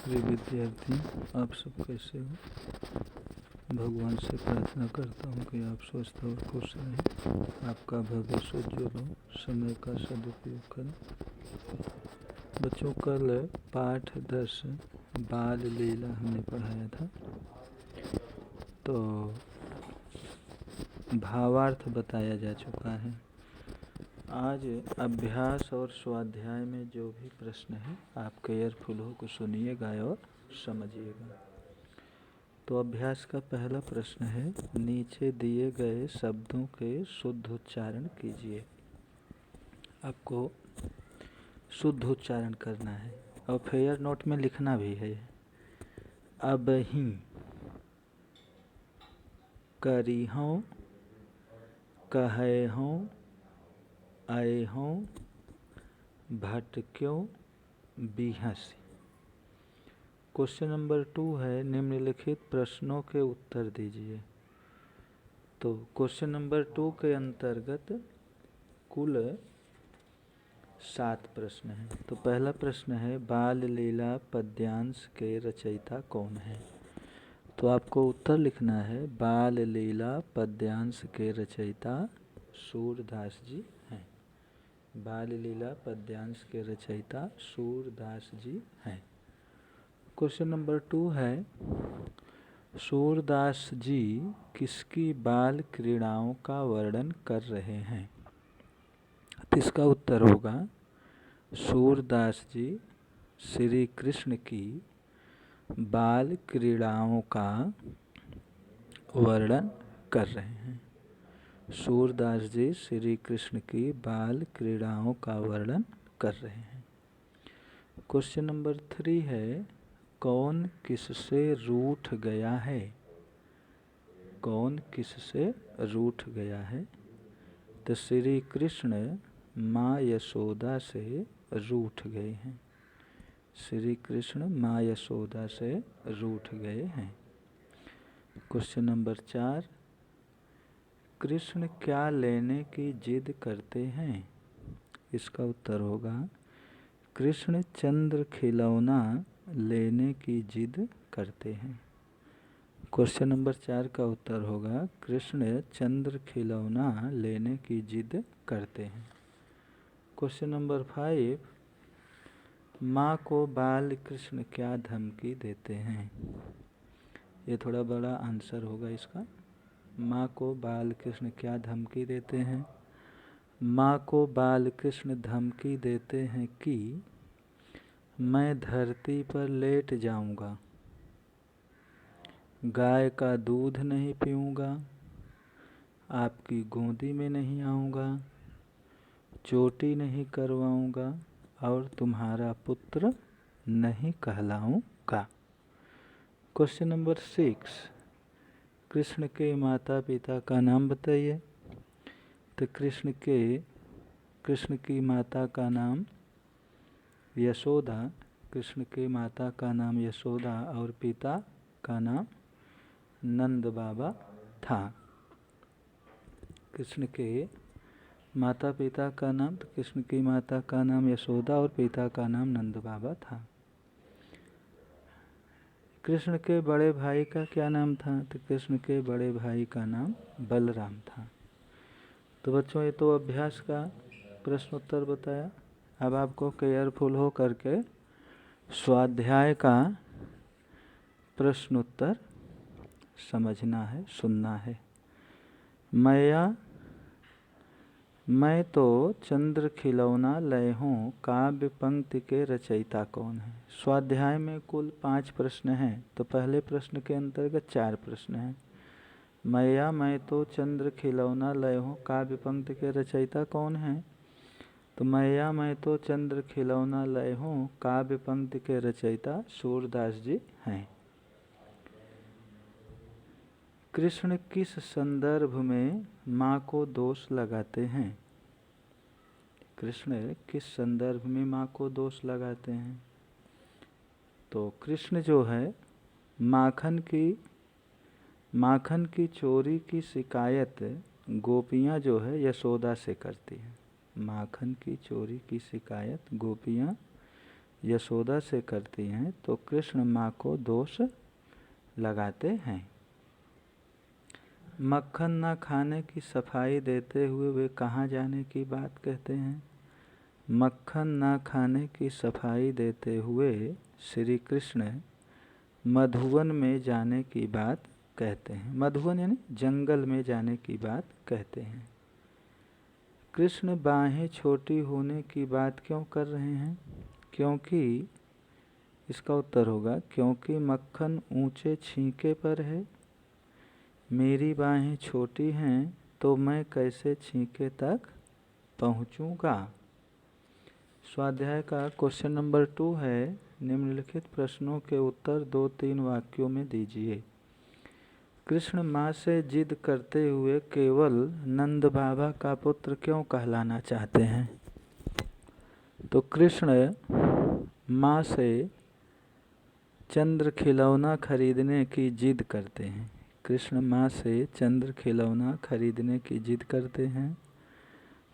प्रिय विद्यार्थी, आप सब कैसे हो? भगवान से प्रार्थना करता हूँ कि आप स्वस्थ और खुश रहें, आपका भविष्य उज्ज्वल हो, समय का सदुपयोग करें। बच्चों, कल पाठ 10 बाल लीला हमने पढ़ाया था, तो भावार्थ बताया जा चुका है। आज अभ्यास और स्वाध्याय में जो भी प्रश्न है आप केयरफुल हो को सुनिएगा और समझिएगा। तो अभ्यास का पहला प्रश्न है, नीचे दिए गए शब्दों के शुद्ध उच्चारण कीजिए। आपको शुद्ध उच्चारण करना है और फेयर नोट में लिखना भी है। अबहीं, करी हों, कहे हों, आए हों, भटक्यों, बिहसी। क्वेश्चन नंबर 2 है, निम्नलिखित प्रश्नों के उत्तर दीजिए। तो क्वेश्चन नंबर 2 के अंतर्गत कुल 7 प्रश्न हैं। तो पहला प्रश्न है, बाल लीला पद्यांश के रचयिता कौन है? तो आपको उत्तर लिखना है, बाल लीला पद्यांश के रचयिता सूरदास जी हैं। बाल लीला पद्यांश के रचयिता सूरदास जी हैं। क्वेश्चन नंबर 2 है, सूरदास जी किसकी बाल क्रीड़ाओं का वर्णन कर रहे हैं? तो इसका उत्तर होगा, सूरदास जी श्री कृष्ण की बाल क्रीड़ाओं का वर्णन कर रहे हैं। सूरदास जी श्री कृष्ण की बाल क्रीड़ाओं का वर्णन कर रहे हैं। क्वेश्चन नंबर 3 है, कौन किससे रूठ गया है? कौन किससे रूठ गया है? तो श्री कृष्ण माँ यशोदा से रूठ गए हैं। श्री कृष्ण माँ यशोदा से रूठ गए हैं। क्वेश्चन नंबर 4, कृष्ण क्या लेने की जिद करते हैं? इसका उत्तर होगा, कृष्ण चंद्र खिलौना लेने की जिद करते हैं। क्वेश्चन नंबर 4 का उत्तर होगा, कृष्ण चंद्र खिलौना लेने की जिद करते हैं। क्वेश्चन नंबर 5, माँ को बाल कृष्ण क्या धमकी देते हैं? ये थोड़ा बड़ा आंसर होगा इसका। माँ को बाल कृष्ण क्या धमकी देते हैं? माँ को बाल कृष्ण धमकी देते हैं कि मैं धरती पर लेट जाऊंगा, गाय का दूध नहीं पीऊँगा, आपकी गोदी में नहीं आऊँगा, चोटी नहीं करवाऊँगा और तुम्हारा पुत्र नहीं कहलाऊँगा। क्वेश्चन नंबर 6, कृष्ण के माता पिता का नाम बताइए। तो कृष्ण की माता का नाम यशोदा, कृष्ण के माता का नाम यशोदा और पिता का नाम नंद बाबा था। कृष्ण के माता पिता का नाम, तो कृष्ण की माता का नाम यशोदा और पिता का नाम नंद बाबा था। कृष्ण के बड़े भाई का क्या नाम था? तो कृष्ण के बड़े भाई का नाम बलराम था। तो बच्चों, ये तो अभ्यास का प्रश्न उत्तर बताया। अब आपको केयरफुल हो करके स्वाध्याय का प्रश्न उत्तर समझना है, सुनना है। मैं तो चंद्र खिलौना लय हूँ काव्य पंक्ति के रचयिता कौन है? स्वाध्याय में कुल 5 प्रश्न हैं, तो पहले प्रश्न के अंतर्गत 4 प्रश्न हैं। मैं तो चंद्र खिलौना लय हूँ काव्य पंक्ति के रचयिता कौन है? तो मैं तो चंद्र खिलौना लय हूँ काव्य पंक्ति के रचयिता सूरदास जी हैं। कृष्ण किस संदर्भ में माँ को दोष लगाते हैं? कृष्ण किस संदर्भ में माँ को दोष लगाते हैं? तो कृष्ण जो है माखन की चोरी की शिकायत गोपियाँ जो है यशोदा से करती हैं। माखन की चोरी की शिकायत गोपियाँ यशोदा से करती हैं तो कृष्ण माँ को दोष लगाते हैं। मक्खन न खाने की सफाई देते हुए वे कहाँ जाने की बात कहते हैं? मक्खन न खाने की सफाई देते हुए श्री कृष्ण मधुवन में जाने की बात कहते हैं। मधुवन यानी जंगल में जाने की बात कहते हैं। कृष्ण बाहें छोटी होने की बात क्यों कर रहे हैं? क्योंकि इसका उत्तर होगा क्योंकि मक्खन ऊंचे छींके पर है। मेरी बाहें छोटी हैं तो मैं कैसे छींके तक पहुंचूंगा। स्वाध्याय का क्वेश्चन नंबर 2 है, निम्नलिखित प्रश्नों के उत्तर 2-3 वाक्यों में दीजिए। कृष्ण माँ से जिद करते हुए केवल नंद बाबा का पुत्र क्यों कहलाना चाहते हैं? तो कृष्ण माँ से चंद्र खिलौना खरीदने की जिद करते हैं। कृष्ण माँ से चंद्र खिलौना खरीदने की जिद करते हैं।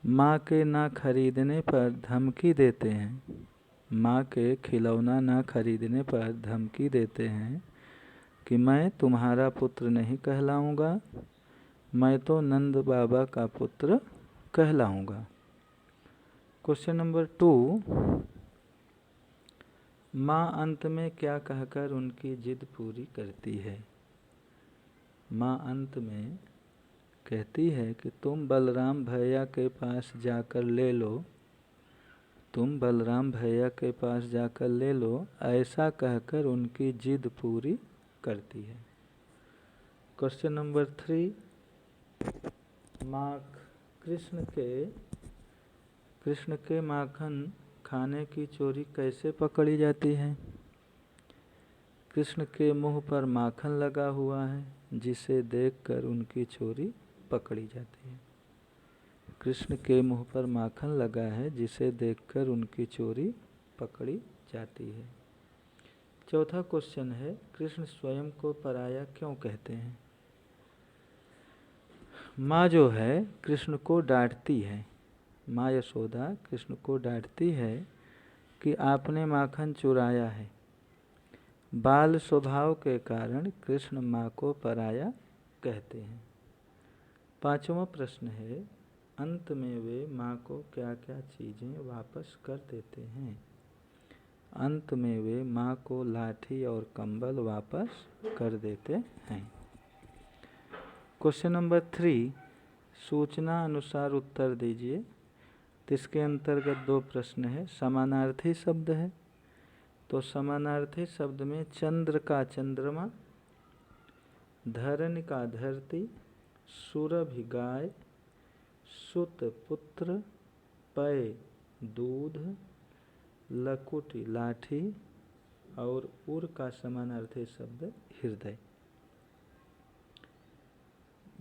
माँ के ना खरीदने पर धमकी देते हैं। माँ के खिलौना ना खरीदने पर धमकी देते हैं कि मैं तुम्हारा पुत्र नहीं कहलाऊँगा, मैं तो नंद बाबा का पुत्र कहलाऊँगा। क्वेश्चन नंबर 2, माँ अंत में क्या कहकर उनकी जिद पूरी करती है? माँ अंत में कहती है कि तुम बलराम भैया के पास जाकर ले लो, तुम बलराम भैया के पास जाकर ले लो, ऐसा कहकर उनकी जिद पूरी करती है। क्वेश्चन नंबर 3, कृष्ण के माखन खाने की चोरी कैसे पकड़ी जाती है? कृष्ण के मुंह पर माखन लगा हुआ है जिसे देखकर उनकी चोरी पकड़ी जाती है। कृष्ण के मुंह पर माखन लगा है जिसे देखकर उनकी चोरी पकड़ी जाती है। चौथा क्वेश्चन है, कृष्ण स्वयं को पराया क्यों कहते हैं? माँ जो है कृष्ण को डांटती है, माँ यशोदा कृष्ण को डांटती है कि आपने माखन चुराया है। बाल स्वभाव के कारण कृष्ण माँ को पराया कहते हैं। पांचवा प्रश्न है, अंत में वे माँ को क्या क्या चीज़ें वापस कर देते हैं? अंत में वे माँ को लाठी और कंबल वापस कर देते हैं। क्वेश्चन नंबर 3, सूचना अनुसार उत्तर दीजिए। इसके अंतर्गत 2 प्रश्न है। समानार्थी शब्द है, तो समानार्थी शब्द में चंद्र का चंद्रमा, धरण का धरती, सुरभि गाय, सुत पुत्र, पय दूध, लकुटी लाठी और उर का समानार्थी शब्द हृदय।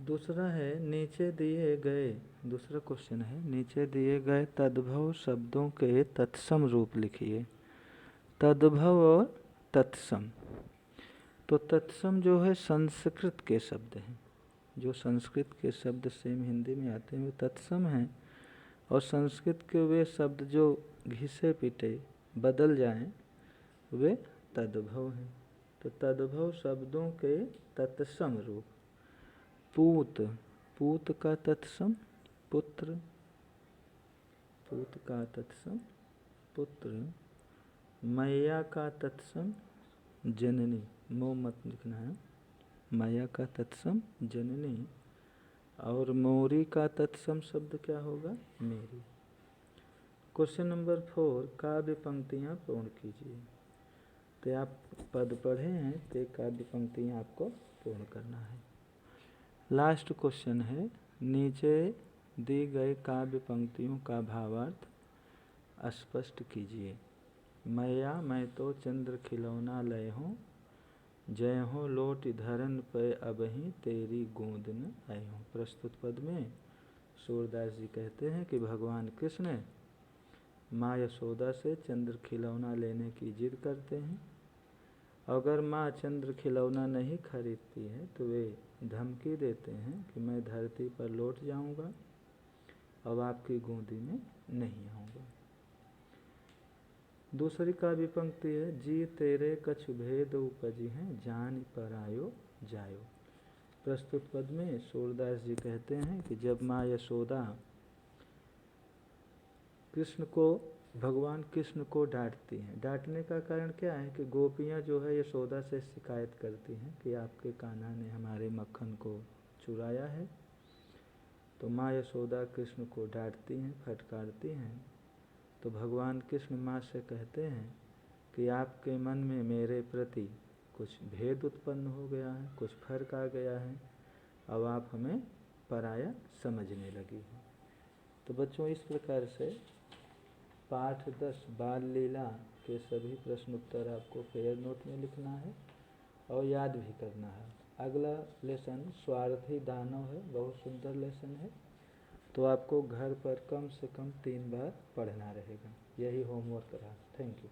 दूसरा है, नीचे दिए गए, दूसरा क्वेश्चन है, नीचे दिए गए तद्भव शब्दों के तत्सम रूप लिखिए। तद्भव और तत्सम, तो तत्सम जो है संस्कृत के शब्द हैं, जो संस्कृत के शब्द सेम हिंदी में आते हैं वे तत्सम हैं, और संस्कृत के वे शब्द जो घिसे पिटे बदल जाएं वे तद्भव हैं। तो तद्भव शब्दों के तत्सम रूप, पूत, पूत का तत्सम पुत्र, पूत का तत्सम पुत्र, मैया का तत्सम जननी, मोह मत लिखना है, मैया का तत्सम जननी, और मोरी का तत्सम शब्द क्या होगा? मेरी। क्वेश्चन नंबर 4, काव्य पंक्तियाँ पूर्ण कीजिए। तो आप पद पढ़े हैं तो काव्य पंक्तियाँ आपको पूर्ण करना है। लास्ट क्वेश्चन है, नीचे दी गई काव्य पंक्तियों का भावार्थ स्पष्ट कीजिए। मैया मैं तो चंद्र खिलौना लय हूँ, जय हो लोट धरन पे अबही तेरी गोद न आए हूँ। प्रस्तुत पद में सूरदास जी कहते हैं कि भगवान कृष्ण माँ यशोदा से चंद्र खिलौना लेने की जिद करते हैं। अगर माँ चंद्र खिलौना नहीं खरीदती है तो वे धमकी देते हैं कि मैं धरती पर लौट जाऊंगा, अब आपकी गोदी में नहीं आऊँगा। दूसरी काव्य पंक्ति है, जी तेरे कछु भेद उपजी हैं, जान परायो जायो। प्रस्तुत पद में सूरदास जी कहते हैं कि जब माँ यशोदा भगवान कृष्ण को डांटती हैं, डांटने का कारण क्या है कि गोपियाँ जो है यशोदा से शिकायत करती हैं कि आपके कान्हा ने हमारे मक्खन को चुराया है। तो माँ यशोदा कृष्ण को डांटती हैं, फटकारती हैं। तो भगवान कृष्ण माँ से कहते हैं कि आपके मन में मेरे प्रति कुछ भेद उत्पन्न हो गया है, कुछ फर्क आ गया है, अब आप हमें पराया समझने लगी हैं। तो बच्चों, इस प्रकार से पाठ 10 बाल लीला के सभी प्रश्न उत्तर आपको पेयर नोट में लिखना है और याद भी करना है। अगला लेसन स्वार्थी दानव है, बहुत सुंदर लेसन है, तो आपको घर पर कम से कम 3 बार पढ़ना रहेगा। यही होमवर्क रहा। Thank you.